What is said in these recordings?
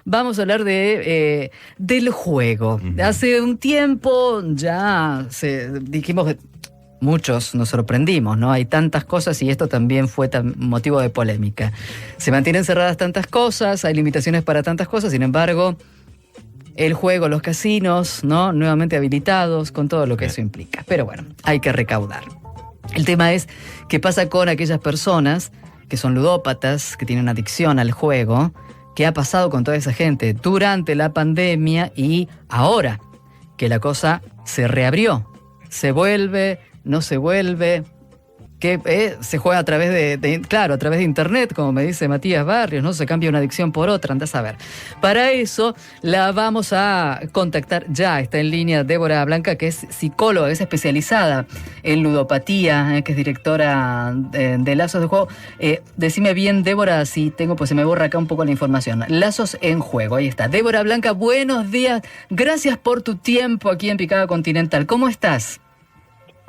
vamos a hablar del juego. Hace un tiempo ya dijimos que muchos nos sorprendimos, ¿no? Hay tantas cosas y esto también fue motivo de polémica. Se mantienen cerradas tantas cosas, hay limitaciones para tantas cosas, sin embargo, el juego, los casinos, ¿no? Nuevamente habilitados, con todo lo que eso implica. Pero bueno, hay que recaudar. El tema es qué pasa con aquellas personas que son ludópatas, que tienen adicción al juego. ¿Qué ha pasado con toda esa gente durante la pandemia y ahora que la cosa se reabrió? ¿Se vuelve? ¿No se vuelve? Que se juega a través a través de internet, como me dice Matías Barrios, ¿no? Se cambia una adicción por otra, andás a ver. Para eso la vamos a contactar ya, está en línea Débora Blanca, que es psicóloga, es especializada en ludopatía, que es directora de Lazos de Juego. Decime bien, Débora, si tengo, pues se me borra acá un poco la información. Lazos en Juego, ahí está. Débora Blanca, buenos días, gracias por tu tiempo aquí en Picada Continental. ¿Cómo estás?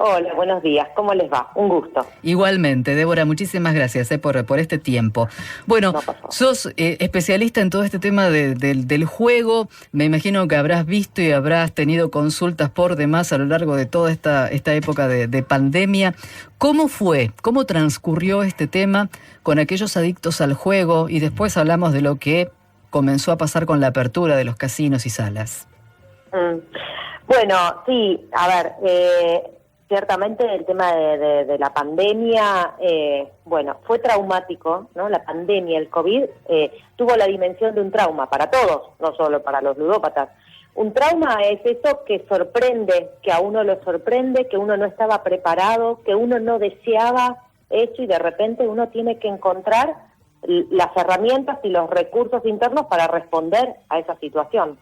Hola, buenos días. ¿Cómo les va? Un gusto. Igualmente, Débora, muchísimas gracias por este tiempo. Bueno, sos especialista en todo este tema del juego. Me imagino que habrás visto y habrás tenido consultas por demás a lo largo de toda esta época de pandemia. ¿Cómo fue? ¿Cómo transcurrió este tema con aquellos adictos al juego? Y después hablamos de lo que comenzó a pasar con la apertura de los casinos y salas. Bueno, sí, a ver... Ciertamente el tema de la pandemia, fue traumático, ¿no? La pandemia, el COVID, tuvo la dimensión de un trauma para todos, no solo para los ludópatas. Un trauma es eso que sorprende, que a uno lo sorprende, que uno no estaba preparado, que uno no deseaba eso y de repente uno tiene que encontrar las herramientas y los recursos internos para responder a esa situación.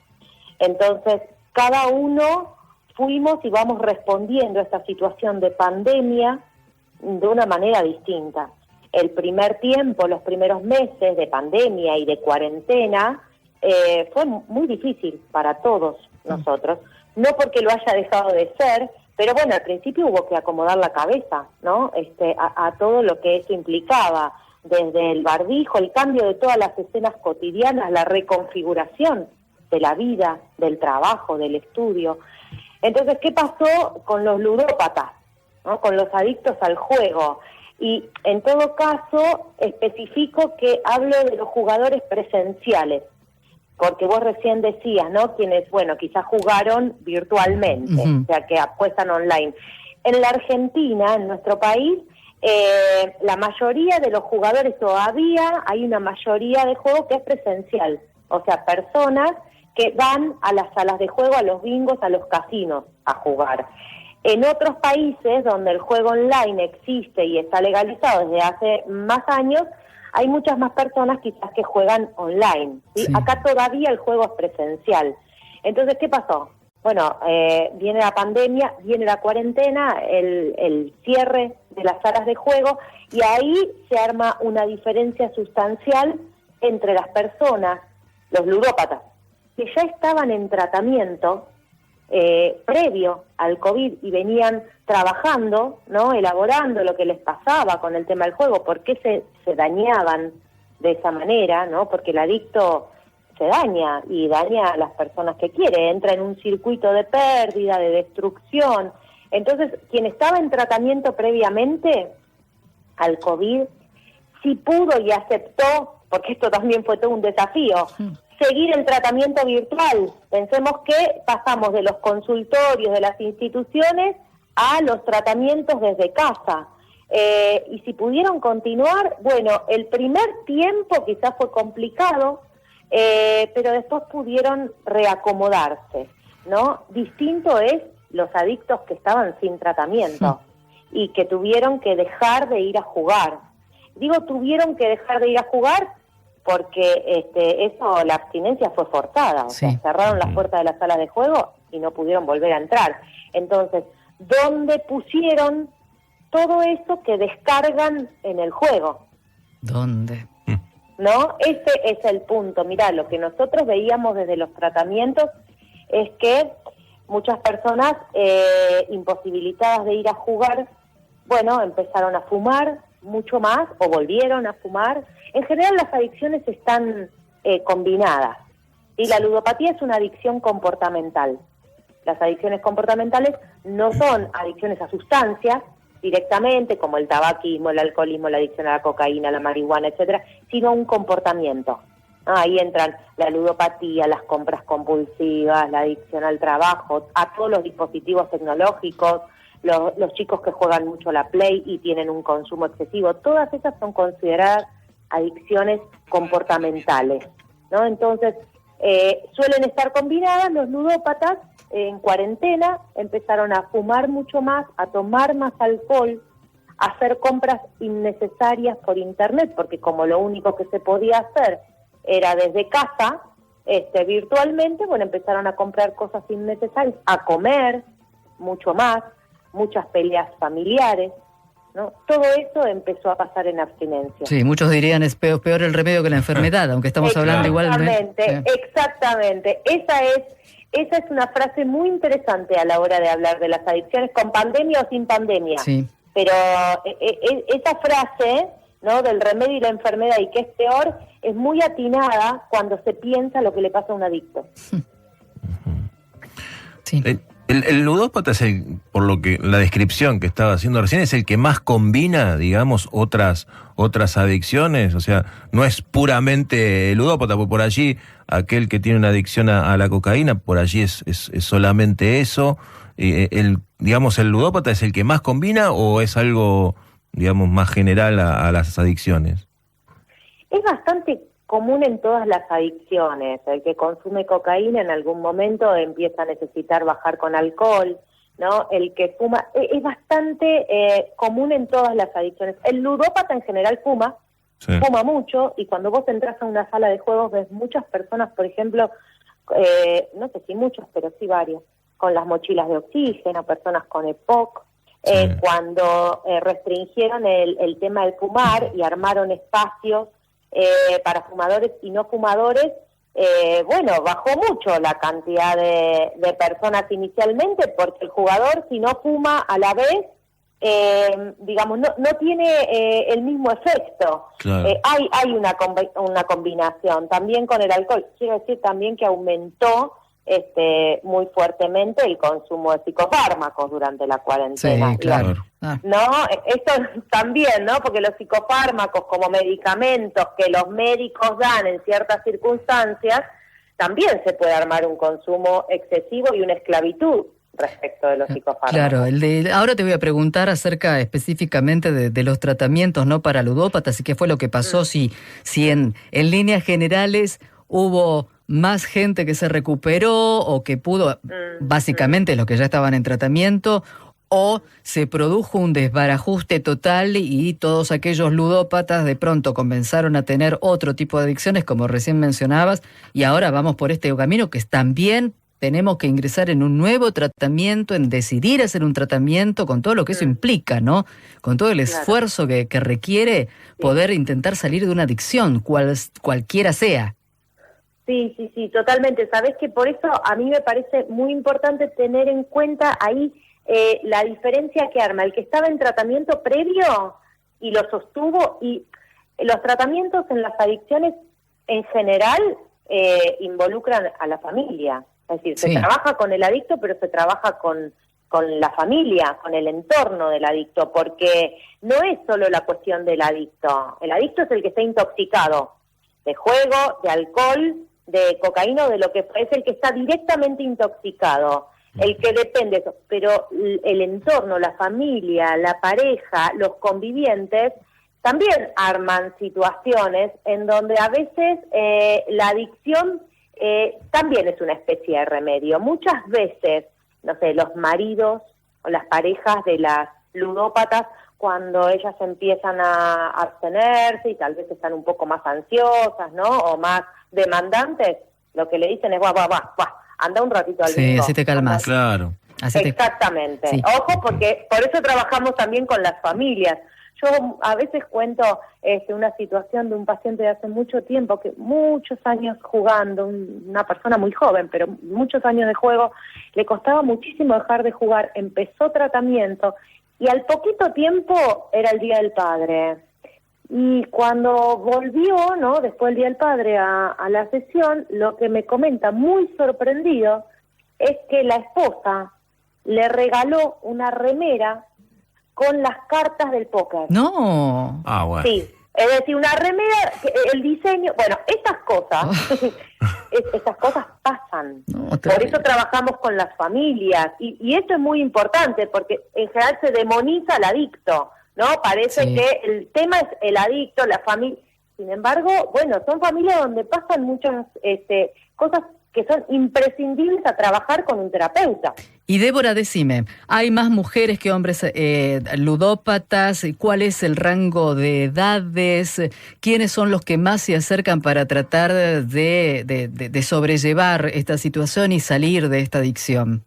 Entonces, cada uno... fuimos y vamos respondiendo a esta situación de pandemia de una manera distinta. El primer tiempo, los primeros meses de pandemia y de cuarentena, fue muy difícil para todos nosotros. No porque lo haya dejado de ser, pero bueno, al principio hubo que acomodar la cabeza, ¿no? A todo lo que eso implicaba, desde el barbijo, el cambio de todas las escenas cotidianas, la reconfiguración de la vida, del trabajo, del estudio. Entonces, ¿qué pasó con los ludópatas, ¿no? Con los adictos al juego? Y en todo caso, especifico que hablo de los jugadores presenciales, porque vos recién decías, ¿no? Quienes, quizás jugaron virtualmente, o sea, que apuestan online. En la Argentina, en nuestro país, la mayoría de los jugadores todavía hay una mayoría de juego que es presencial, o sea, personas que van a las salas de juego, a los bingos, a los casinos a jugar. En otros países donde el juego online existe y está legalizado desde hace más años, hay muchas más personas quizás que juegan online, ¿sí? Sí. Acá todavía el juego es presencial. Entonces, ¿qué pasó? Bueno, viene la pandemia, viene la cuarentena, el cierre de las salas de juego, y ahí se arma una diferencia sustancial entre las personas, los ludópatas, que ya estaban en tratamiento previo al COVID y venían trabajando, ¿no? Elaborando lo que les pasaba con el tema del juego, por qué se dañaban de esa manera, ¿no? Porque el adicto se daña y daña a las personas que quiere, entra en un circuito de pérdida, de destrucción. Entonces, quien estaba en tratamiento previamente al COVID, sí pudo y aceptó, porque esto también fue todo un desafío, seguir el tratamiento virtual. Pensemos que pasamos de los consultorios de las instituciones a los tratamientos desde casa. Y si pudieron continuar, bueno, el primer tiempo quizás fue complicado, pero después pudieron reacomodarse, ¿no? Distinto es los adictos que estaban sin tratamiento y que tuvieron que dejar de ir a jugar. Digo, tuvieron que dejar de ir a jugar porque la abstinencia fue forzada, o sea, cerraron las puertas de la sala de juego y no pudieron volver a entrar. Entonces, ¿dónde pusieron todo eso que descargan en el juego? ¿Dónde? ¿No? Ese es el punto. Mirá, lo que nosotros veíamos desde los tratamientos es que muchas personas imposibilitadas de ir a jugar, empezaron a fumar mucho más o volvieron a fumar. En general las adicciones están combinadas, ¿sí? La ludopatía es una adicción comportamental. Las adicciones comportamentales no son adicciones a sustancias directamente, como el tabaquismo, el alcoholismo, la adicción a la cocaína, la marihuana, etcétera, sino a un comportamiento. Ahí entran la ludopatía, las compras compulsivas, la adicción al trabajo, a todos los dispositivos tecnológicos, los chicos que juegan mucho la Play y tienen un consumo excesivo. Todas esas son consideradas adicciones comportamentales, ¿no? Entonces, suelen estar combinadas. Los ludópatas en cuarentena empezaron a fumar mucho más, a tomar más alcohol, a hacer compras innecesarias por internet, porque como lo único que se podía hacer era desde casa, virtualmente, bueno, empezaron a comprar cosas innecesarias, a comer mucho más, muchas peleas familiares, ¿no? Todo eso empezó a pasar en abstinencia. Sí, muchos dirían es peor el remedio que la enfermedad, aunque estamos hablando igualmente. Exactamente. Esa es una frase muy interesante a la hora de hablar de las adicciones, con pandemia o sin pandemia. Sí. Pero esa frase, ¿no?, del remedio y la enfermedad y que es peor, es muy atinada cuando se piensa lo que le pasa a un adicto. Sí. El ludópata es por lo que la descripción que estaba haciendo recién, es el que más combina, digamos, otras adicciones. O sea, no es puramente ludópata, porque por allí aquel que tiene una adicción a la cocaína, por allí es solamente eso. Digamos, ¿el ludópata es el que más combina o es algo, digamos, más general a las adicciones? Es bastante común en todas las adicciones. El que consume cocaína en algún momento empieza a necesitar bajar con alcohol, ¿no? El que fuma, es bastante común en todas las adicciones. El ludópata en general fuma, sí, fuma mucho, y cuando vos entras a una sala de juegos ves muchas personas, por ejemplo, no sé si muchos, pero sí varios, con las mochilas de oxígeno, personas con EPOC. Sí. Cuando restringieron el tema del fumar y armaron espacios para fumadores y no fumadores, bueno, bajó mucho la cantidad de personas inicialmente, porque el jugador, si no fuma a la vez, digamos, no tiene el mismo efecto. Claro. Hay una combinación también con el alcohol. Quiero decir también que aumentó muy fuertemente el consumo de psicofármacos durante la cuarentena. Sí, claro. No, eso también, ¿no? Porque los psicofármacos como medicamentos que los médicos dan en ciertas circunstancias, también se puede armar un consumo excesivo y una esclavitud respecto de los psicofármacos. Claro, ahora te voy a preguntar acerca específicamente de los tratamientos, ¿no?, para ludópatas, y qué fue lo que pasó, si en líneas generales hubo más gente que se recuperó o que pudo, básicamente los que ya estaban en tratamiento, o se produjo un desbarajuste total y todos aquellos ludópatas de pronto comenzaron a tener otro tipo de adicciones, como recién mencionabas, y ahora vamos por este camino que también tenemos que ingresar en un nuevo tratamiento, en decidir hacer un tratamiento con todo lo que eso implica, ¿no? Con todo el esfuerzo que requiere poder intentar salir de una adicción, cualquiera sea. Sí, totalmente. Sabés que por eso a mí me parece muy importante tener en cuenta ahí la diferencia que arma el que estaba en tratamiento previo y lo sostuvo, y los tratamientos en las adicciones en general involucran a la familia. Es decir, se trabaja con el adicto, pero se trabaja con la familia, con el entorno del adicto, porque no es solo la cuestión del adicto. El adicto es el que está intoxicado de juego, de alcohol, de cocaína, de lo que es el que está directamente intoxicado, el que depende de eso. Pero el entorno, la familia, la pareja, los convivientes, también arman situaciones en donde a veces la adicción también es una especie de remedio. Muchas veces, no sé, los maridos o las parejas de las ludópatas, cuando ellas empiezan a abstenerse y tal vez están un poco más ansiosas, ¿no?, o más demandantes, lo que le dicen es, anda un ratito al bingo. Sí, así te calmas. Claro. Exactamente. Sí. Ojo, porque por eso trabajamos también con las familias. Yo a veces cuento una situación de un paciente de hace mucho tiempo, que muchos años jugando, una persona muy joven, pero muchos años de juego, le costaba muchísimo dejar de jugar, empezó tratamiento y al poquito tiempo era el Día del Padre. Y cuando volvió, ¿no? Después del Día del Padre a la sesión, lo que me comenta muy sorprendido es que la esposa le regaló una remera con las cartas del póker. No. Ah, bueno. Sí, es decir, una remera, el diseño, bueno, estas cosas, estas cosas pasan. No, Por terrible. eso trabajamos con las familias, y esto es muy importante, porque en general se demoniza al adicto, ¿no? Parece Sí. que el tema es el adicto, la familia. Sin embargo, bueno, son familias donde pasan muchas cosas que son imprescindibles a trabajar con un terapeuta. Y Débora, decime, ¿hay más mujeres que hombres ludópatas? ¿Cuál es el rango de edades? ¿Quiénes son los que más se acercan para tratar de sobrellevar esta situación y salir de esta adicción?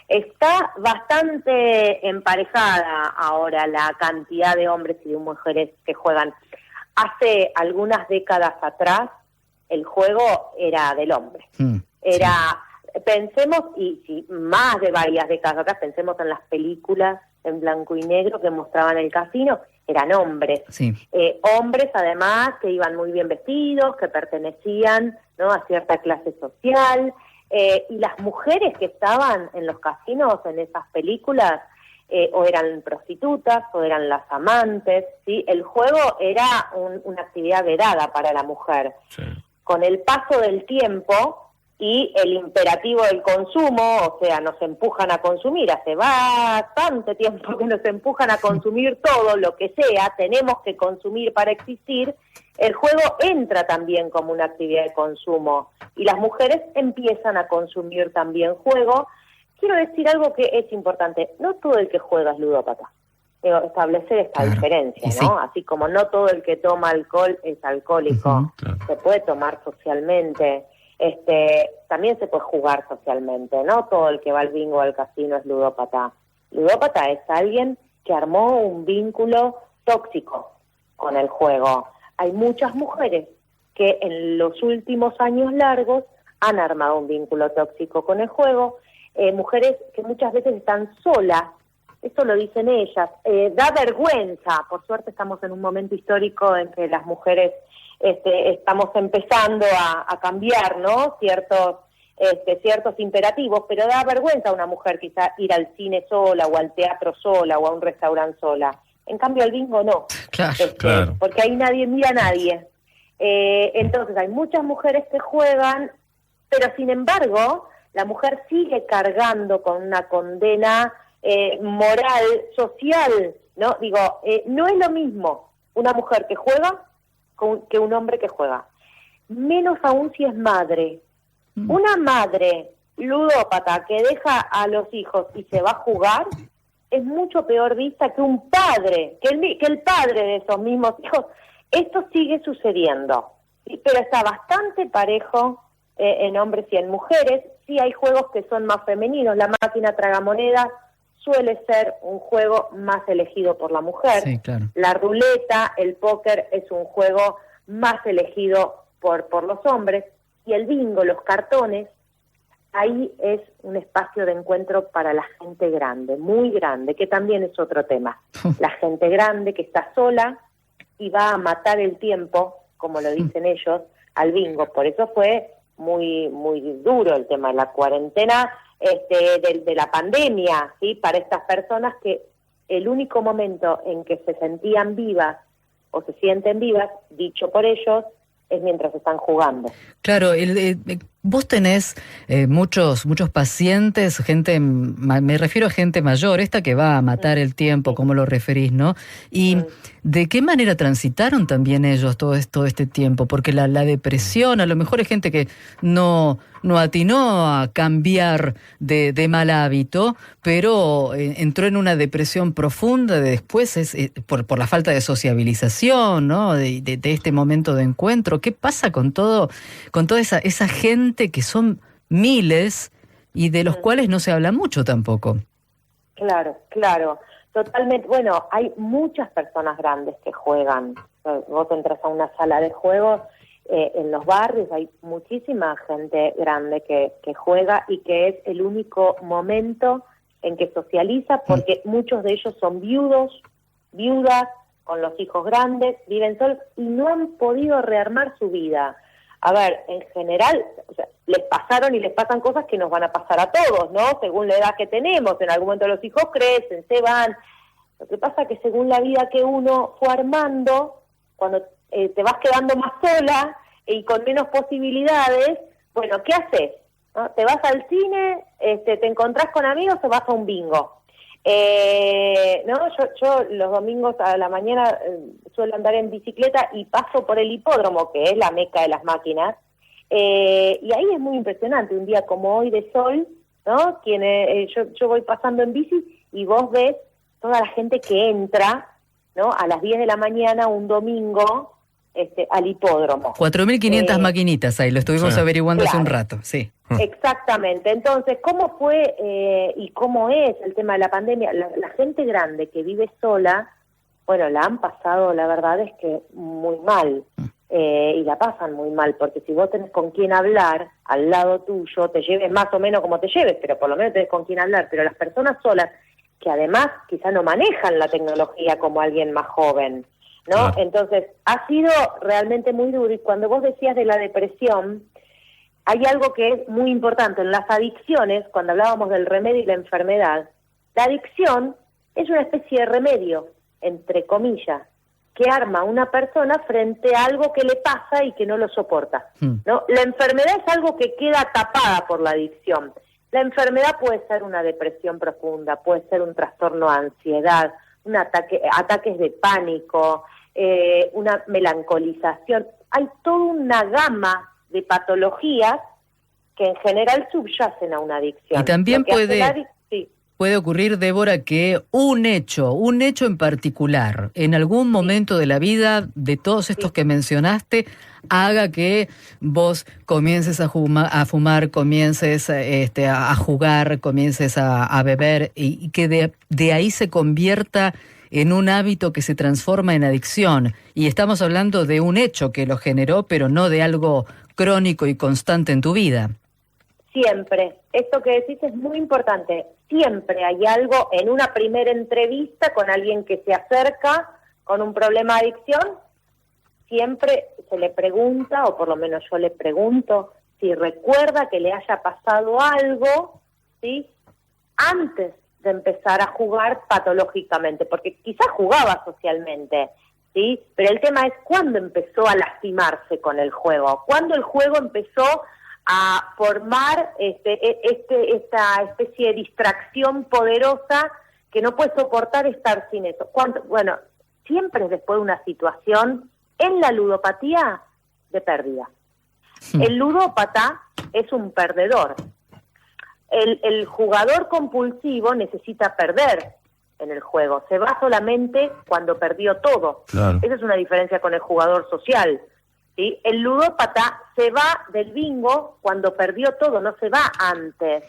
Está bastante emparejada ahora la cantidad de hombres y de mujeres que juegan. Hace algunas décadas atrás, el juego era del hombre. Era, pensemos, y si más de varias décadas atrás, pensemos en las películas en blanco y negro que mostraban el casino, eran hombres. Sí. Hombres, además, que iban muy bien vestidos, que pertenecían, ¿no?, a cierta clase social. Y las mujeres que estaban en los casinos, en esas películas, o eran prostitutas, o eran las amantes, ¿sí? El juego era una actividad vedada para la mujer. Sí. Con el paso del tiempo y el imperativo del consumo, o sea, nos empujan a consumir, hace bastante tiempo que nos empujan a consumir todo, lo que sea, tenemos que consumir para existir, el juego entra también como una actividad de consumo y las mujeres empiezan a consumir también juego. Quiero decir algo que es importante, no todo el que juega es ludópata. Establecer esta diferencia, ¿no? Sí. Así como no todo el que toma alcohol es alcohólico, Claro. se puede tomar socialmente, también se puede jugar socialmente, no todo el que va al bingo o al casino es ludópata. Ludópata es alguien que armó un vínculo tóxico con el juego. Hay muchas mujeres que en los últimos años largos han armado un vínculo tóxico con el juego, mujeres que muchas veces están solas. Esto lo dicen ellas, da vergüenza. Por suerte estamos en un momento histórico en que las mujeres estamos empezando a cambiar, ¿no?, ciertos imperativos, pero da vergüenza a una mujer quizá ir al cine sola, o al teatro sola, o a un restaurante sola. En cambio al bingo no, Claro. Claro. porque ahí nadie mira a nadie. Entonces hay muchas mujeres que juegan, pero sin embargo la mujer sigue cargando con una condena moral, social, ¿no? Digo, no es lo mismo una mujer que juega que un hombre que juega. Menos aún si es madre. Una madre ludópata que deja a los hijos y se va a jugar es mucho peor vista que un padre, que el padre de esos mismos hijos. Esto sigue sucediendo, ¿sí? Pero está bastante parejo en hombres y en mujeres. Sí hay juegos que son más femeninos. La máquina tragamonedas suele ser un juego más elegido por la mujer. Sí, claro. La ruleta, el póker es un juego más elegido por los hombres. Y el bingo, los cartones, ahí es un espacio de encuentro para la gente grande, muy grande, que también es otro tema. La gente grande que está sola y va a matar el tiempo, como lo dicen ellos, al bingo. Por eso fue muy muy duro el tema de la cuarentena, de la pandemia, ¿sí? Para estas personas que el único momento en que se sentían vivas o se sienten vivas, dicho por ellos, es mientras están jugando. Claro, vos tenés muchos pacientes, gente, me refiero a gente mayor, esta que va a matar el tiempo, como lo referís, ¿no? Y ¿de qué manera transitaron también ellos todo este tiempo? Porque la depresión, a lo mejor hay gente que no atinó a cambiar de mal hábito, pero entró en una depresión profunda después por la falta de sociabilización, ¿no? De este momento de encuentro. ¿Qué pasa con toda esa gente que son miles y de los cuales no se habla mucho tampoco? Claro, totalmente. Bueno, hay muchas personas grandes que juegan. Vos entras a una sala de juegos, en los barrios hay muchísima gente grande que juega y que es el único momento en que socializa, porque muchos de ellos son viudas, con los hijos grandes, viven solos y no han podido rearmar su vida. A ver, en general, o sea, les pasaron y les pasan cosas que nos van a pasar a todos, ¿no? Según la edad que tenemos, en algún momento los hijos crecen, se van. Lo que pasa es que según la vida que uno fue armando, cuando te vas quedando más sola y con menos posibilidades, bueno, ¿qué haces? ¿No? ¿Te vas al cine, te encontrás con amigos o vas a un bingo? No, yo los domingos a la mañana suelo andar en bicicleta y paso por el hipódromo, que es la meca de las máquinas, y ahí es muy impresionante, un día como hoy de sol, ¿no? Yo voy pasando en bici y vos ves toda la gente que entra, ¿no? A las 10 de la mañana un domingo al hipódromo. 4.500 maquinitas ahí, lo estuvimos averiguando hace un rato, sí. Exactamente. Entonces, ¿cómo fue y cómo es el tema de la pandemia? La gente grande que vive sola, bueno, la han pasado, la verdad es que muy mal, y la pasan muy mal, porque si vos tenés con quién hablar al lado tuyo, te lleves más o menos como te lleves, pero por lo menos tenés con quién hablar, pero las personas solas, que además quizá no manejan la tecnología como alguien más joven, ¿no? Claro. Entonces, ha sido realmente muy duro, y cuando vos decías de la depresión, hay algo que es muy importante en las adicciones, cuando hablábamos del remedio y la enfermedad. La adicción es una especie de remedio, entre comillas, que arma una persona frente a algo que le pasa y que no lo soporta, ¿no? La enfermedad es algo que queda tapada por la adicción. La enfermedad puede ser una depresión profunda, puede ser un trastorno de ansiedad, ataques de pánico, una melancolización. Hay toda una gama de patologías que en general subyacen a una adicción. Y también puede ocurrir, Débora, que un hecho en particular, en algún momento de la vida de todos estos que mencionaste, haga que vos comiences a fumar, comiences a jugar, comiences a beber, y que de ahí se convierta en un hábito que se transforma en adicción. Y estamos hablando de un hecho que lo generó, pero no de algo crónico y constante en tu vida. Siempre. Esto que decís es muy importante. Siempre hay algo en una primera entrevista con alguien que se acerca con un problema de adicción. Siempre se le pregunta, o por lo menos yo le pregunto, si recuerda que le haya pasado algo, ¿sí?, antes de empezar a jugar patológicamente, porque quizás jugaba socialmente, ¿sí? Pero el tema es cuándo empezó a lastimarse con el juego, cuándo el juego empezó a formar esta especie de distracción poderosa que no puede soportar estar sin eso. Bueno, siempre es después de una situación en la ludopatía de pérdida. El ludópata es un perdedor. El jugador compulsivo necesita perder en el juego. Se va solamente cuando perdió todo. Claro. Esa es una diferencia con el jugador social, ¿sí? El ludópata se va del bingo cuando perdió todo, no se va antes.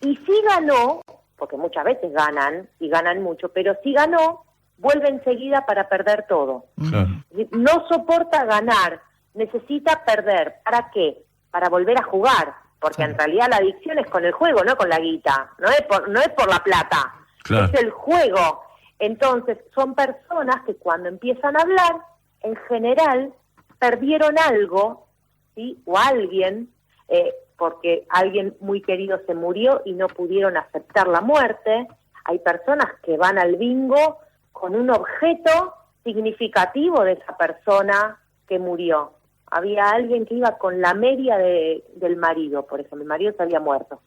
Y si ganó, porque muchas veces ganan, y ganan mucho, pero si ganó, vuelve enseguida para perder todo. Claro. No soporta ganar, necesita perder. ¿Para qué? Para volver a jugar. Porque en realidad la adicción es con el juego, no con la guita, no es por la plata, claro, es el juego. Entonces son personas que cuando empiezan a hablar, en general perdieron algo, ¿sí?, o alguien, porque alguien muy querido se murió y no pudieron aceptar la muerte. Hay personas que van al bingo con un objeto significativo de esa persona que murió. Había alguien que iba con la media del marido, por ejemplo, el marido se había muerto,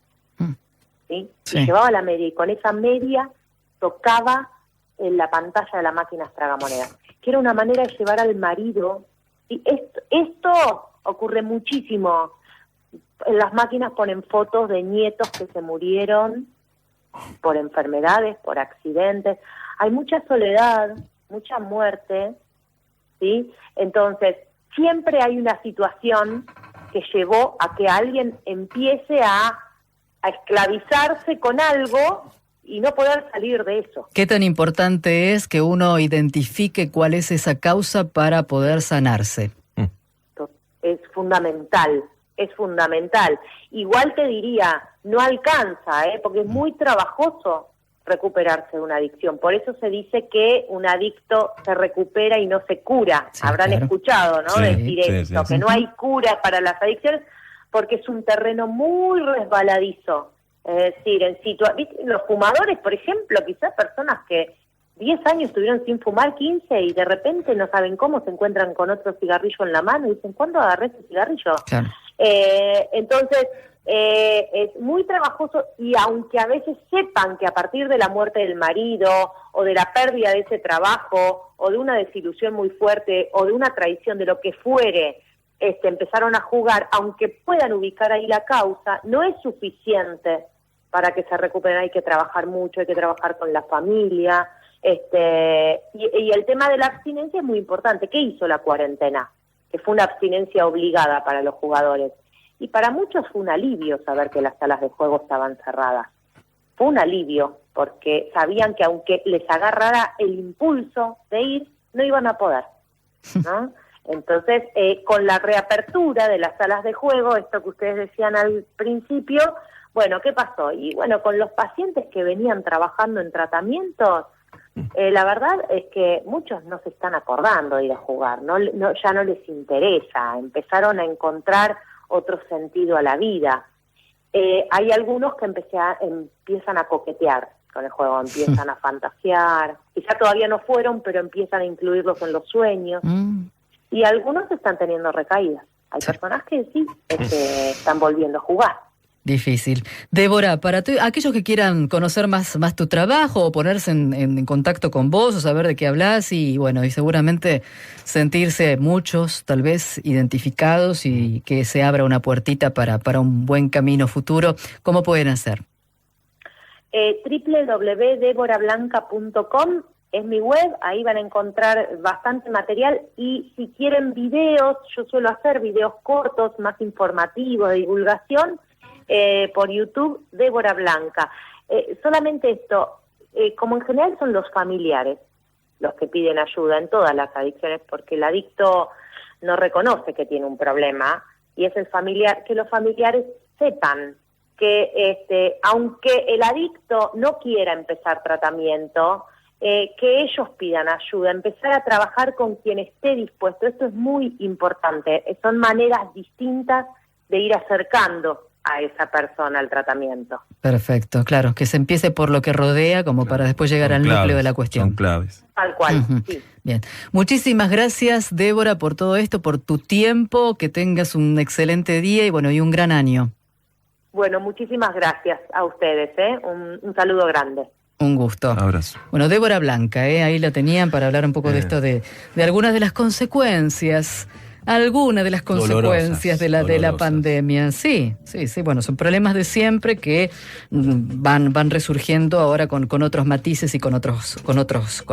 ¿sí? Sí. Y llevaba la media, y con esa media tocaba en la pantalla de la máquina tragamonedas, que era una manera de llevar al marido. Y esto ocurre muchísimo. En las máquinas ponen fotos de nietos que se murieron por enfermedades, por accidentes. Hay mucha soledad, mucha muerte, ¿sí? Entonces, siempre hay una situación que llevó a que alguien empiece a esclavizarse con algo y no poder salir de eso. ¿Qué tan importante es que uno identifique cuál es esa causa para poder sanarse? Es fundamental, es fundamental. Igual te diría, no alcanza, porque es muy trabajoso recuperarse de una adicción. Por eso se dice que un adicto se recupera y no se cura. Sí, Habrán claro. escuchado, ¿no? Sí, Decir sí, esto, sí. que no hay cura para las adicciones porque es un terreno muy resbaladizo. Es decir, ¿viste? Los fumadores, por ejemplo, quizás personas que 10 años estuvieron sin fumar, 15, y de repente no saben cómo, se encuentran con otro cigarrillo en la mano y dicen, ¿cuándo agarré ese cigarrillo? Claro. Entonces, es muy trabajoso, y aunque a veces sepan que a partir de la muerte del marido o de la pérdida de ese trabajo o de una desilusión muy fuerte o de una traición, de lo que fuere, empezaron a jugar, aunque puedan ubicar ahí la causa, no es suficiente para que se recuperen. Hay que trabajar mucho, hay que trabajar con la familia, y el tema de la abstinencia es muy importante. ¿Qué hizo la cuarentena? Que fue una abstinencia obligada para los jugadores. Y para muchos fue un alivio saber que las salas de juego estaban cerradas. Fue un alivio, porque sabían que aunque les agarrara el impulso de ir, no iban a poder, ¿no? Entonces, con la reapertura de las salas de juego, esto que ustedes decían al principio, bueno, ¿qué pasó? Y bueno, con los pacientes que venían trabajando en tratamientos, la verdad es que muchos no se están acordando de ir a jugar, ya no les interesa, empezaron a encontrar otro sentido a la vida. Hay algunos que empiezan a coquetear con el juego, empiezan a fantasear, quizá todavía no fueron, pero empiezan a incluirlos en los sueños, y algunos están teniendo recaídas. Hay personas que sí, están volviendo a jugar. Difícil. Débora, para aquellos que quieran conocer más tu trabajo o ponerse en contacto con vos o saber de qué hablas y bueno, y seguramente sentirse muchos tal vez identificados y que se abra una puertita para un buen camino futuro, ¿cómo pueden hacer? www.deborablanca.com es mi web, ahí van a encontrar bastante material, y si quieren videos, yo suelo hacer videos cortos, más informativos, de divulgación, por YouTube, Débora Blanca. Solamente esto, como en general son los familiares los que piden ayuda en todas las adicciones, porque el adicto no reconoce que tiene un problema, y es el familiar, que los familiares sepan que aunque el adicto no quiera empezar tratamiento, que ellos pidan ayuda, empezar a trabajar con quien esté dispuesto. Esto es muy importante, son maneras distintas de ir acercando a esa persona al tratamiento. Perfecto, claro, que se empiece por lo que rodea como para después llegar al núcleo de la cuestión. Son claves. Tal cual, sí. Bien, muchísimas gracias, Débora, por todo esto, por tu tiempo, que tengas un excelente día y bueno, y un gran año. Bueno, muchísimas gracias a ustedes, un saludo grande. Un gusto. Abrazo. Bueno, Débora Blanca, ahí la tenían para hablar un poco de esto, de algunas de las consecuencias, Dolorosas, de la dolorosas. pandemia. Sí, bueno, son problemas de siempre que van resurgiendo ahora con otros matices y con otros colores.